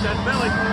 That's Billy.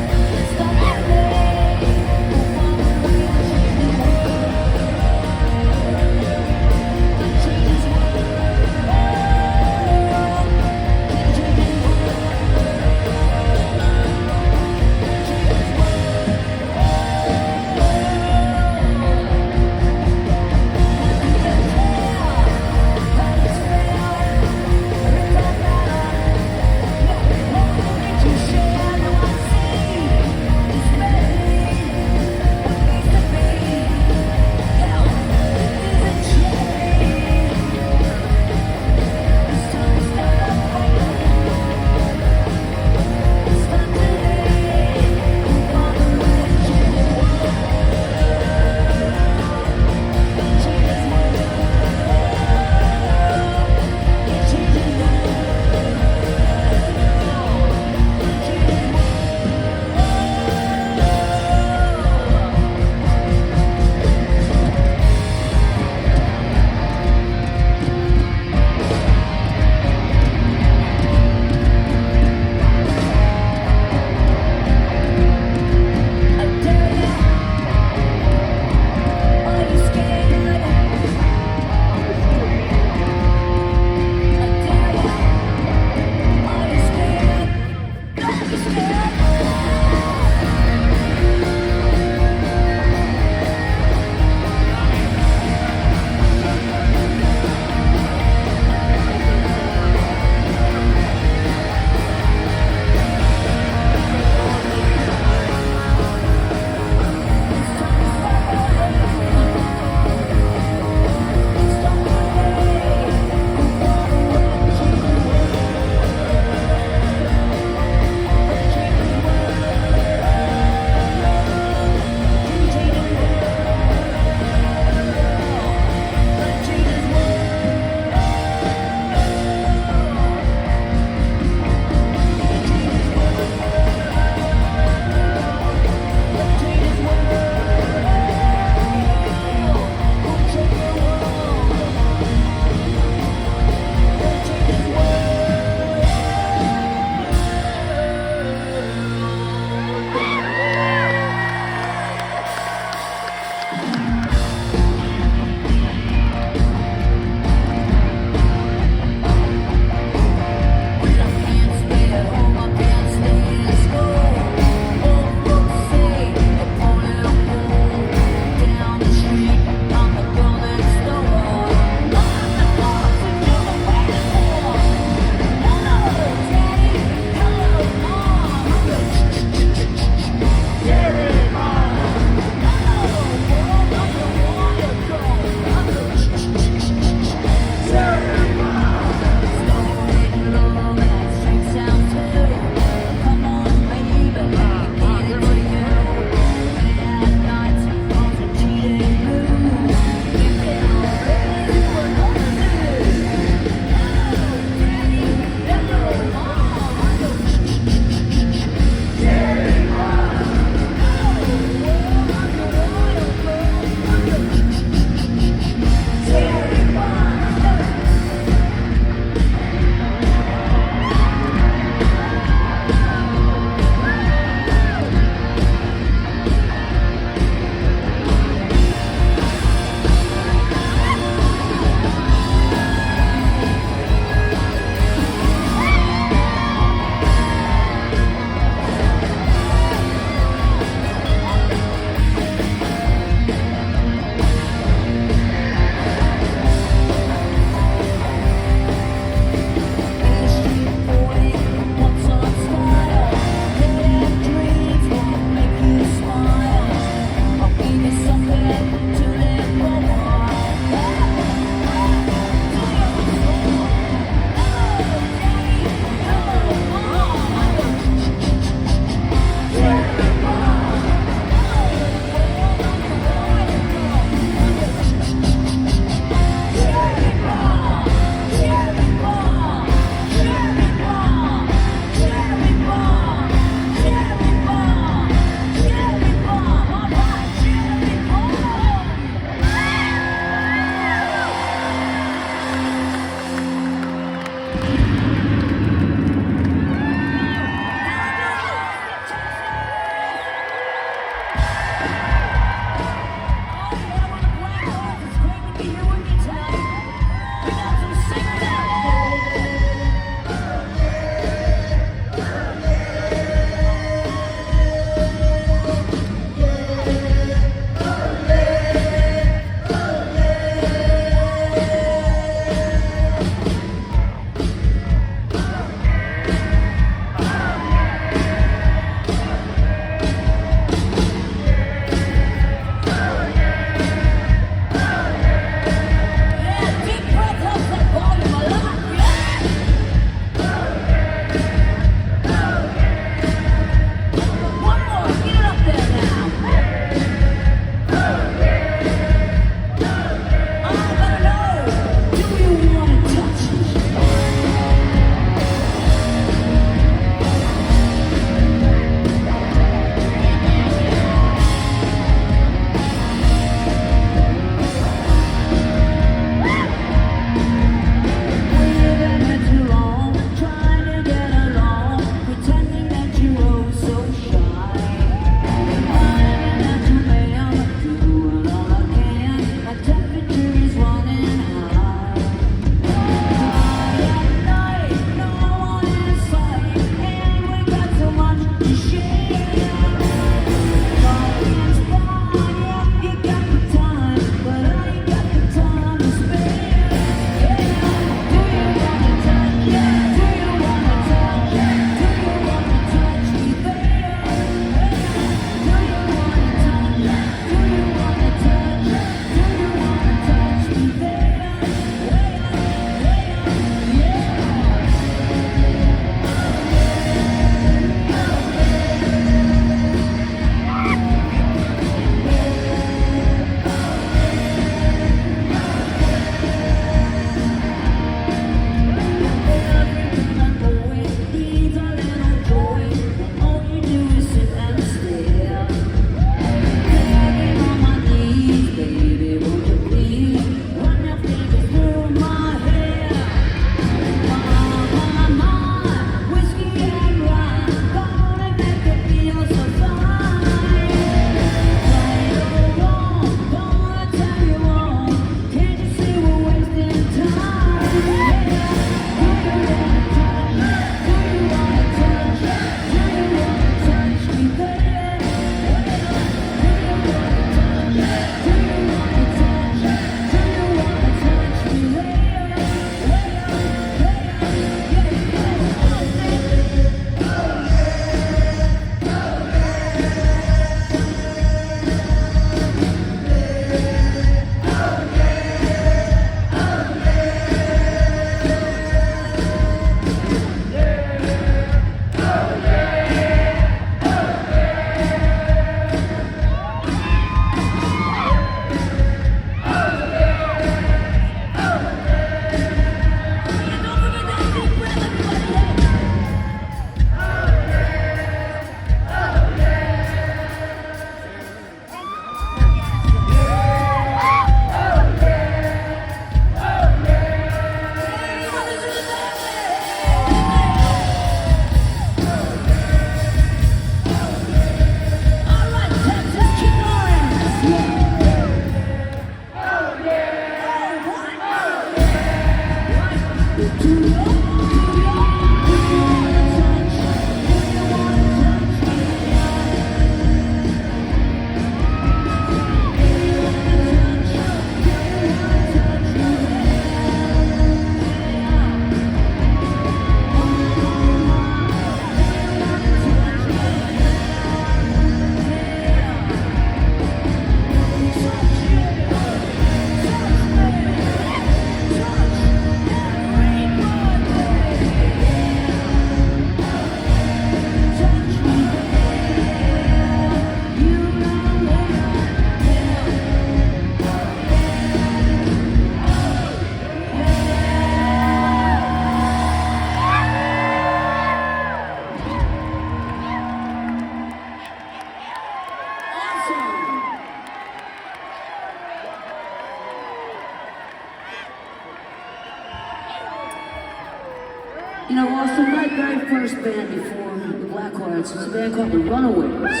first band before the Blackhearts was a band called the Runaways.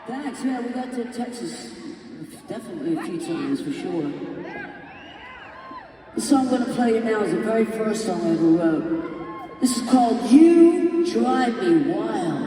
Thanks, yeah, we got to Texas definitely a few times for sure. The song I'm going to play you now is the very first song I ever wrote. This is called You Drive Me Wild.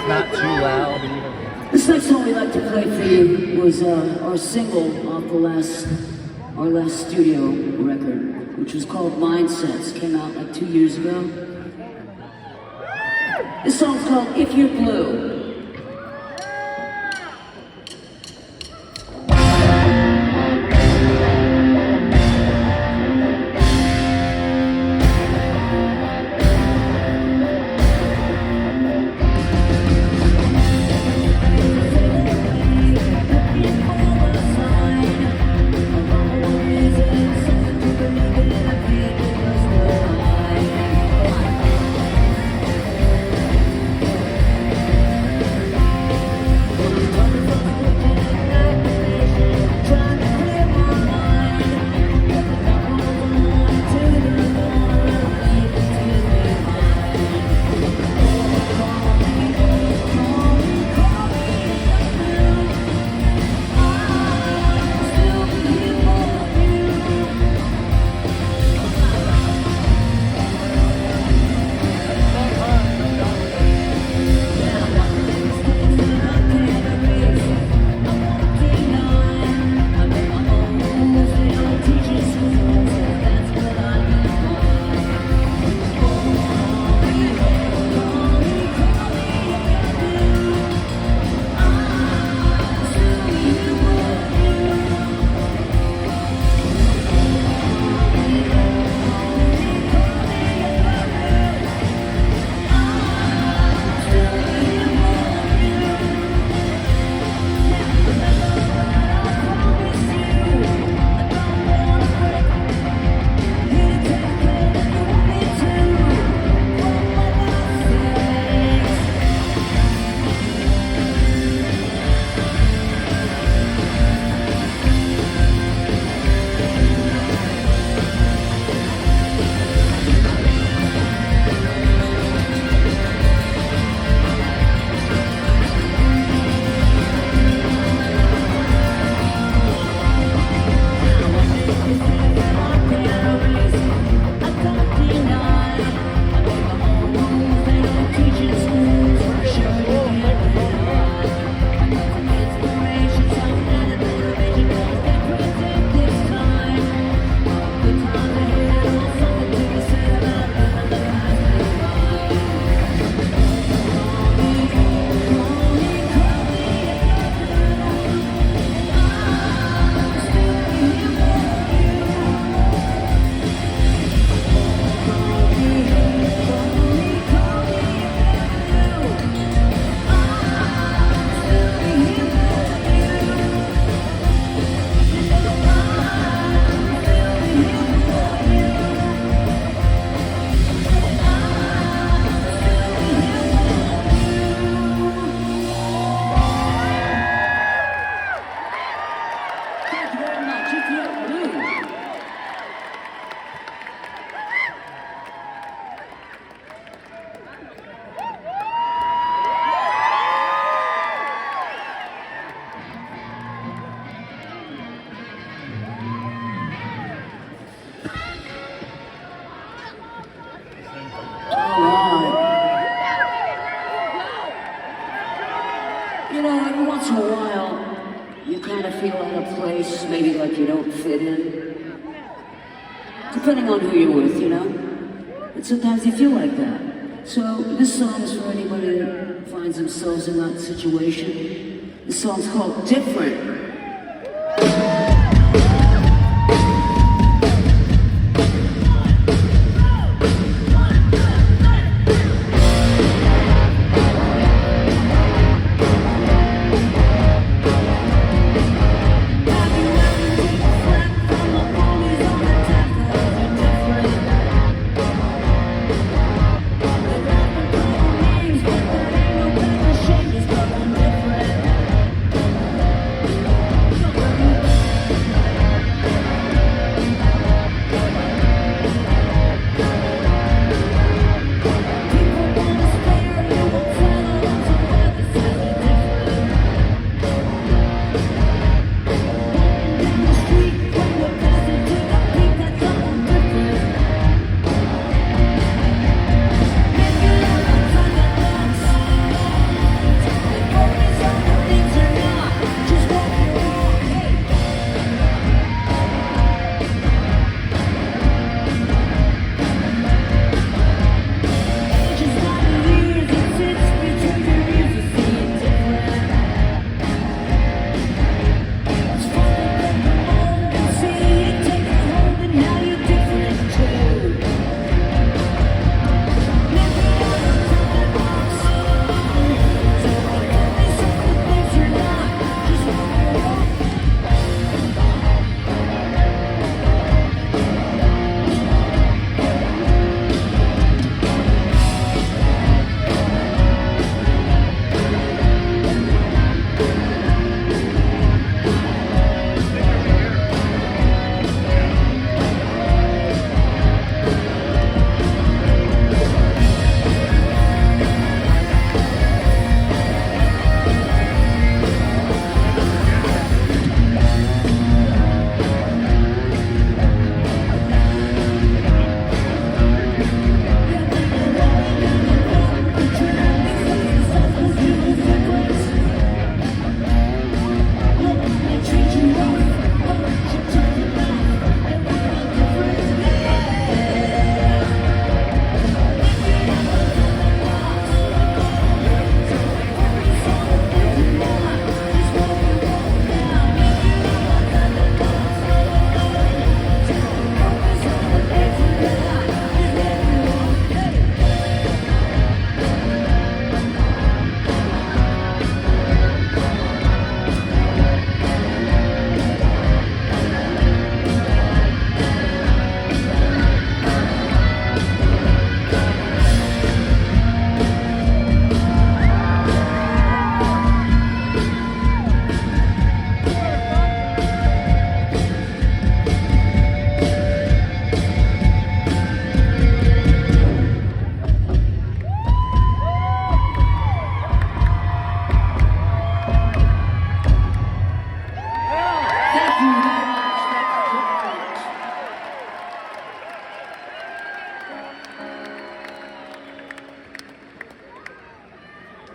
Not too loud. This next song we'd like to play for you was our single off our last studio record, which was called Mindsets. Came out like 2 years ago. This song's called If You're Blue. kind of feel out of place, maybe like you don't fit in. Depending on who you're with, you know? And sometimes you feel like that. So this song is for anybody that finds themselves in that situation. This song's called Different.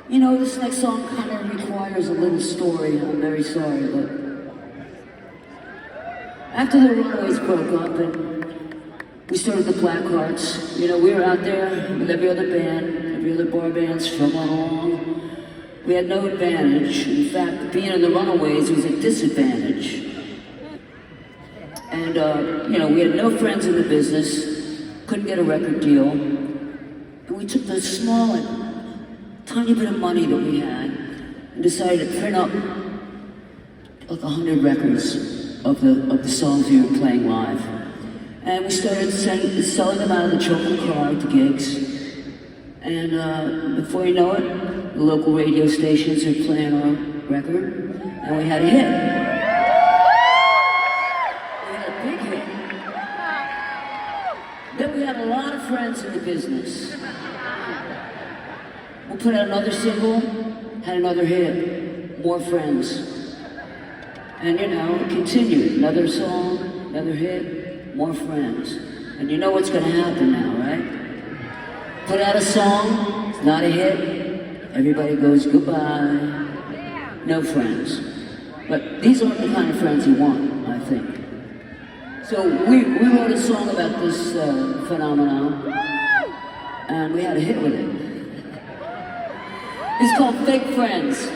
You know, this next song kind of requires a little story. I'm very sorry, but after the Runaways broke up and we started the Blackhearts, you know, we were out there with every other band, every other bar band strumming along. We had no advantage. In fact, being in the Runaways was a disadvantage. And, you know, we had no friends in the business, couldn't get a record deal. And we took the small and tiny bit of money that we had and decided to print up like 100 records of the songs we were playing live. And we started selling them out of the chocolate car to gigs. And before you know it, the local radio stations are playing our record, and we had a hit. We had a big hit. Then we had a lot of friends in the business. We put out another single, had another hit, more friends. And you know, it continued. Another song, another hit, more friends. And you know what's gonna happen now, right? Put out a song, it's not a hit, everybody goes goodbye, no friends. But these aren't the kind of friends you want, I think. So we wrote a song about this phenomenon, and we had a hit with it. It's called Fake Friends.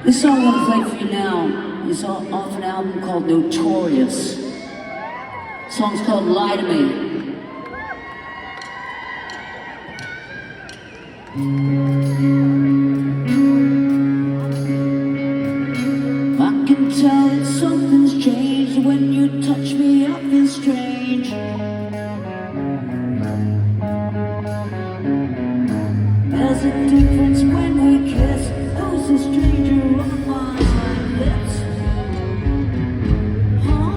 This song I'm going to play for you now is off an album called Notorious. The song's called Lie to Me. I can tell that something's changed when you touch me. I feel strange. There's a difference when we kiss. Who's a stranger on my lips? Huh?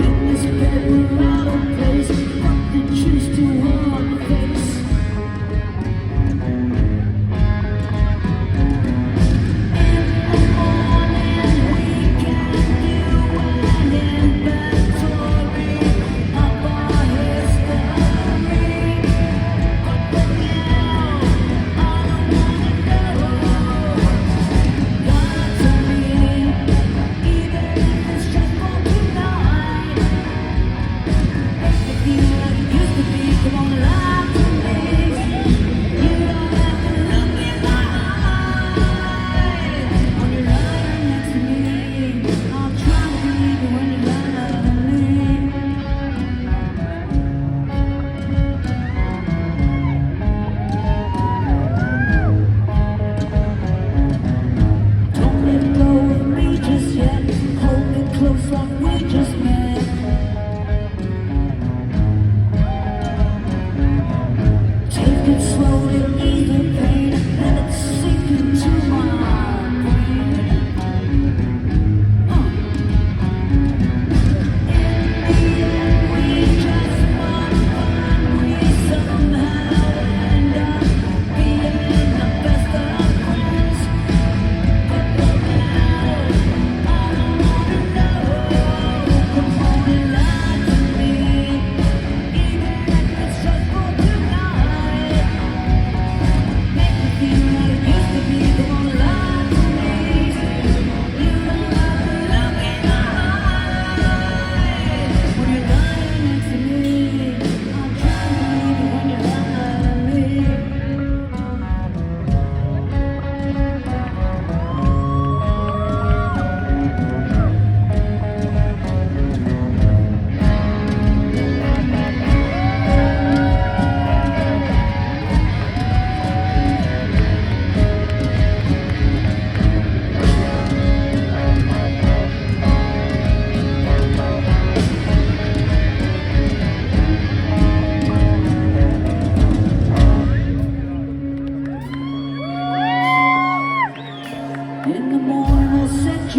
In this bed we're out of place. What did you do on the face?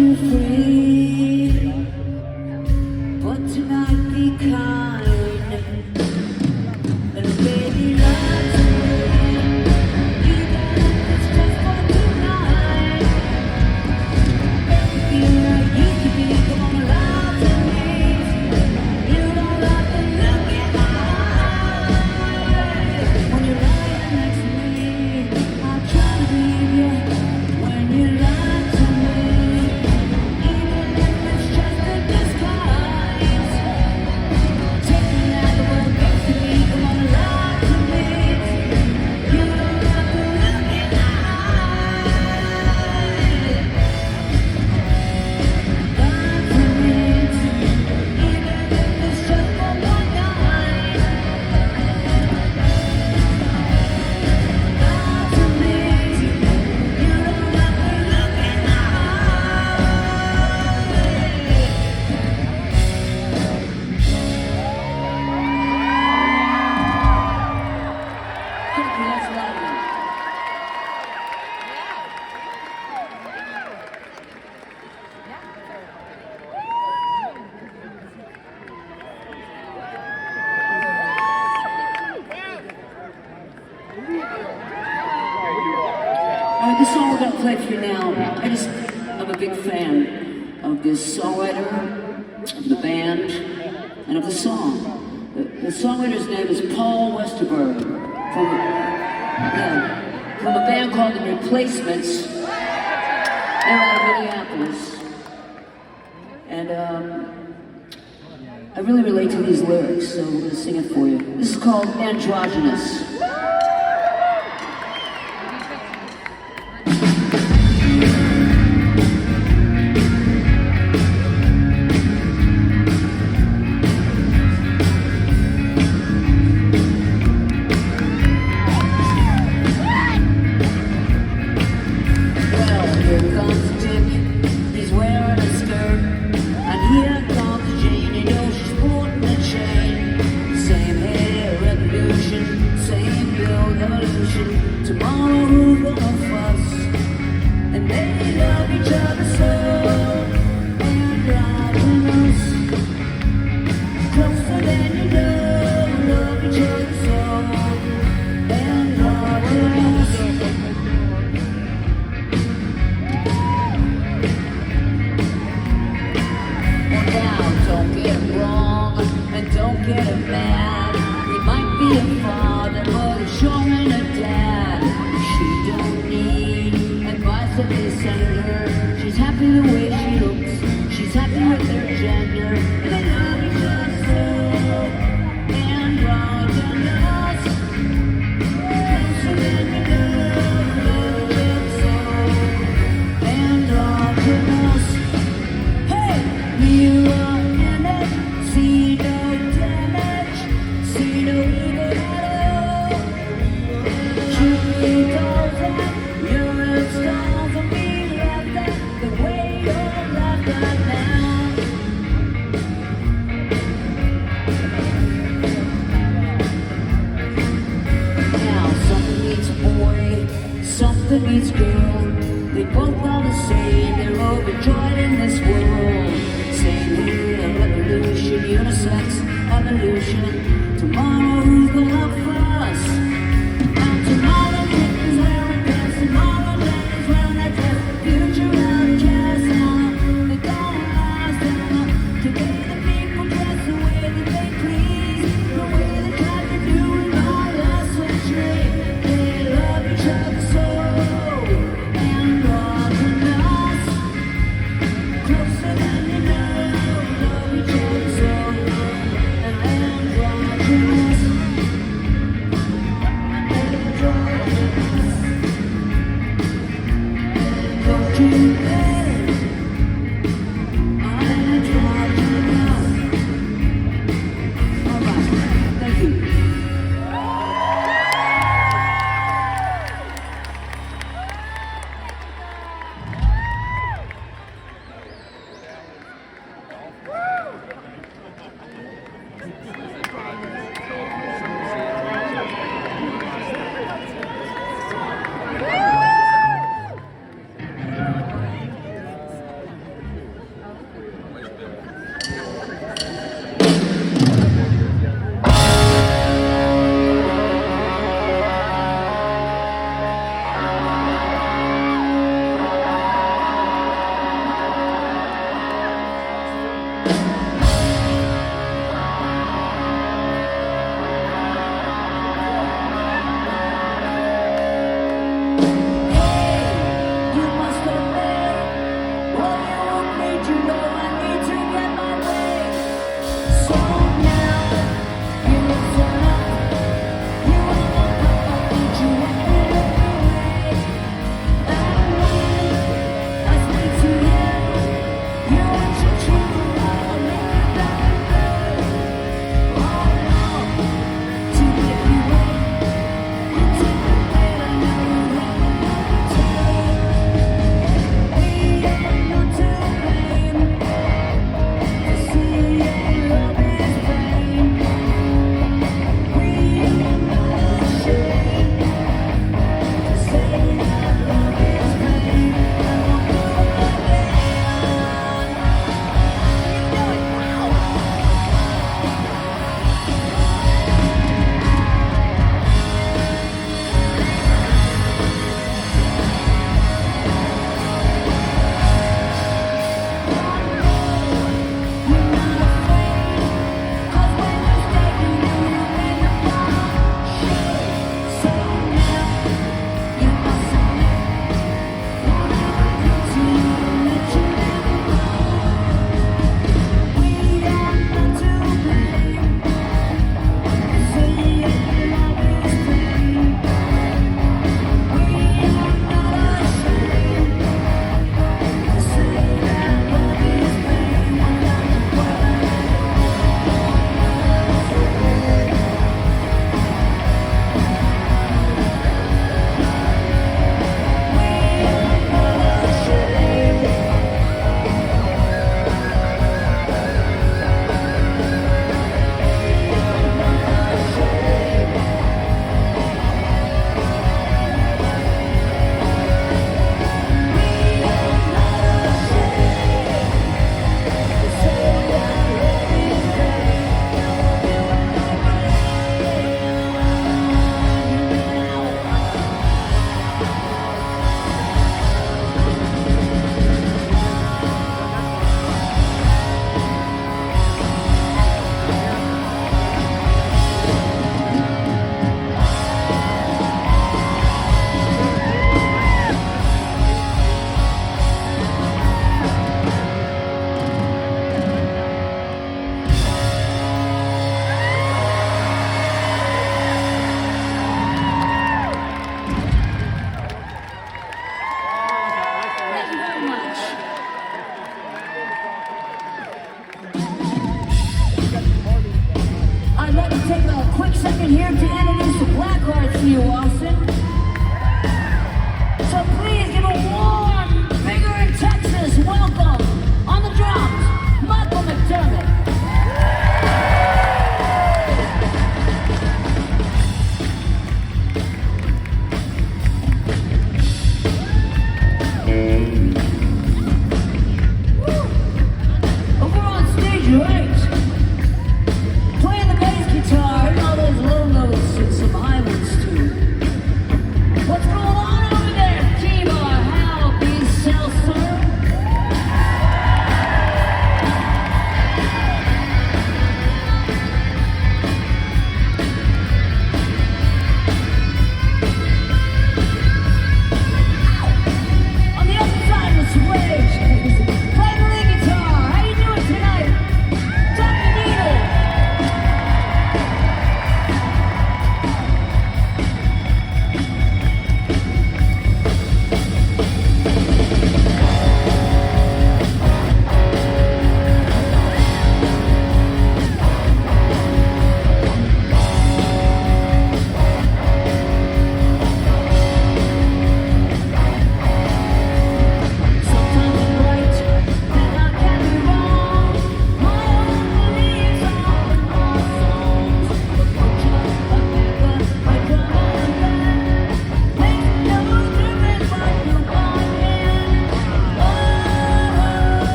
you free, but tonight be kind, and baby lie to me, even if it's just for tonight. Baby, you're like you used to be, come on, lie to me. You don't have to look in my eyes. When you're lying next to me, I'll try to believe you. When you lie to me, even if it's just a disguise. Take me out the world next to me, come on, lie to me. You don't have to look in my eyes. Lie to me, even if it's just for one night. Lie to me, you don't have to look in my Thank you, that's lovely. The song we're gonna play for you now, I'm a big fan of this songwriter, of the band, and of the song. The songwriter's name is Paul Westerberg from a band called The Replacements. They're out of Minneapolis. And I really relate to these lyrics, so we're gonna sing it for you. This is called Androgynous. Well, here comes Dick, he's wearing a skirt. And here comes Jane, you know she's sporting a chain. Same hair, revolution, same build, evolution. Tomorrow who's gonna fuss? And they love each other so. Androgynous, closer than you know, love each other so. Androgynous. Now, don't get it wrong, and don't get it mad. He might be a father, but he's sure ain't a dad. She don't need advice if they send her. She's happy the way she looks. She's happy with her gender. And they love each other so. Androgynous. Closer than you know, love each other so. Androgynous. Hey! You are in it, see no damage, see no evil at all. Shoot me dolls at your stars and be left at the way you're left at now. Now something needs a boy, something needs girl. They both are the same, they're overjoyed in this world. Same here, revolution, unisex, evolution. Tomorrow who's gonna fuss? And tomorrow Dick is wearing pants, tomorrow Jack is wearing a dress. Future out of jazz now, they don't last now. Today the people dress the way that they please, the way they tried to do in our last century. They love each other so. Androgynous, closer than you know, love each other so. Androgynous, androgynous. Don't you bed, androgynous. All right, thank you.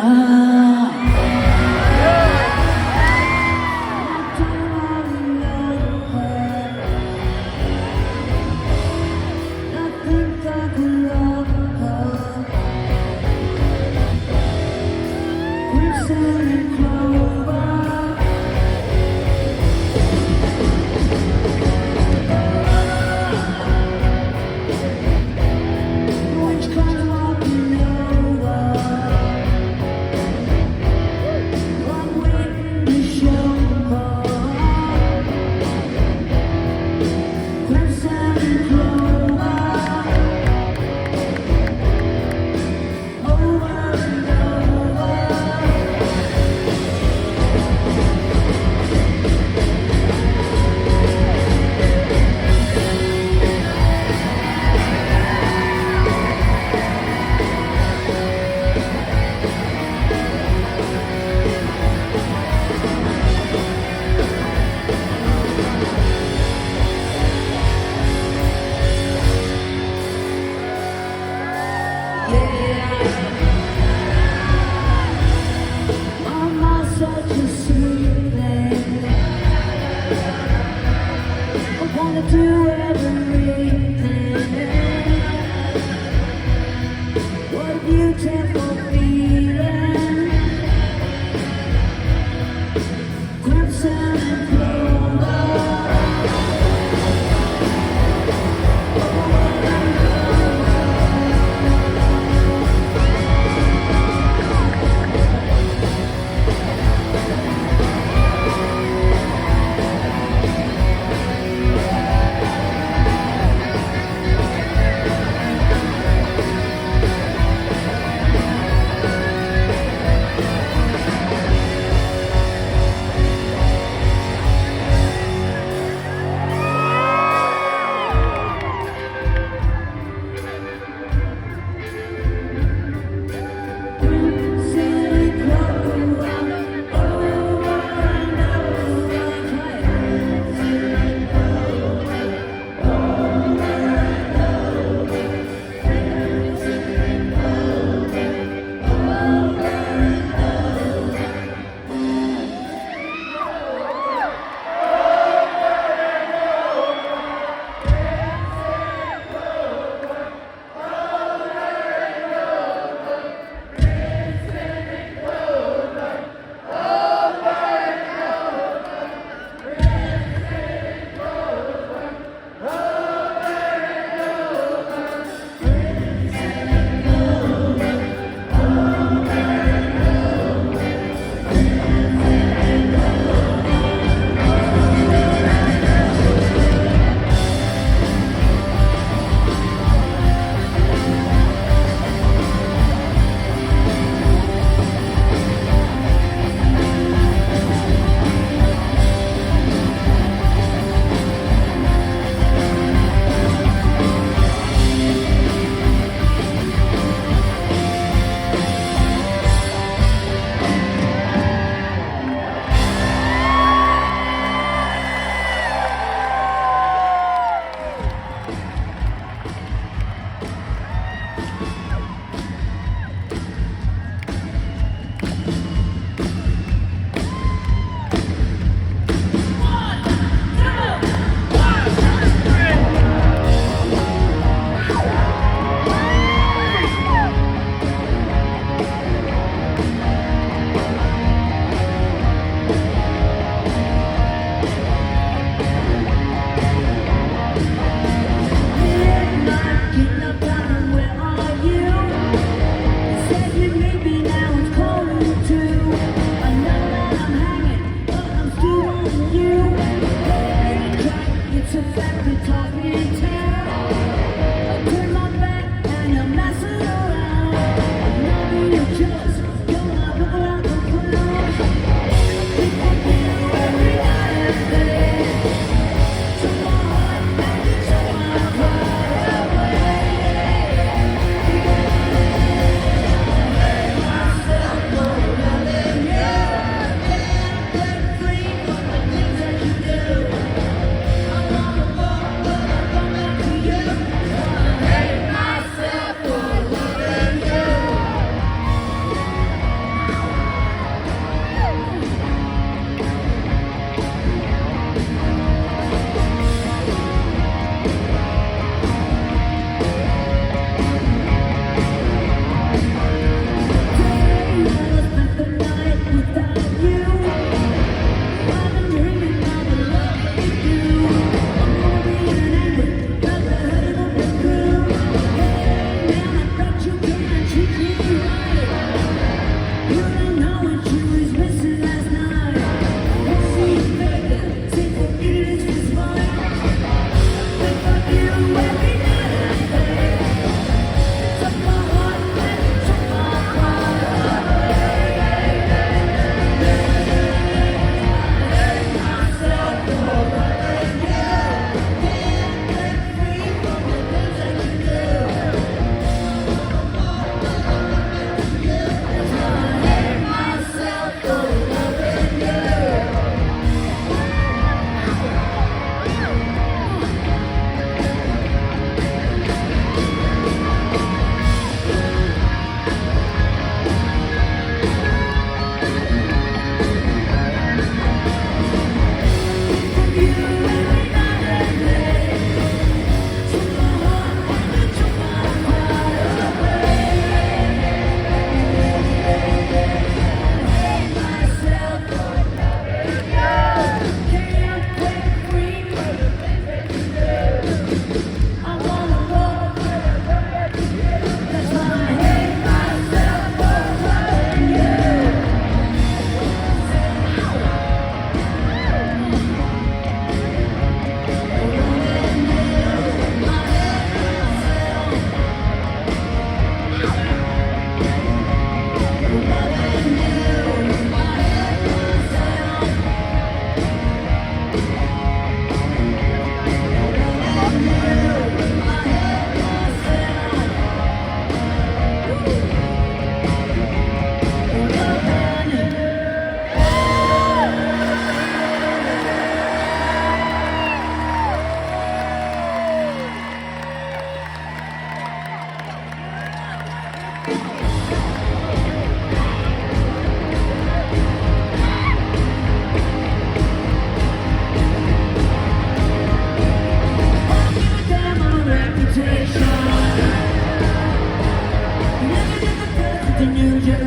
아.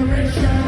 generation.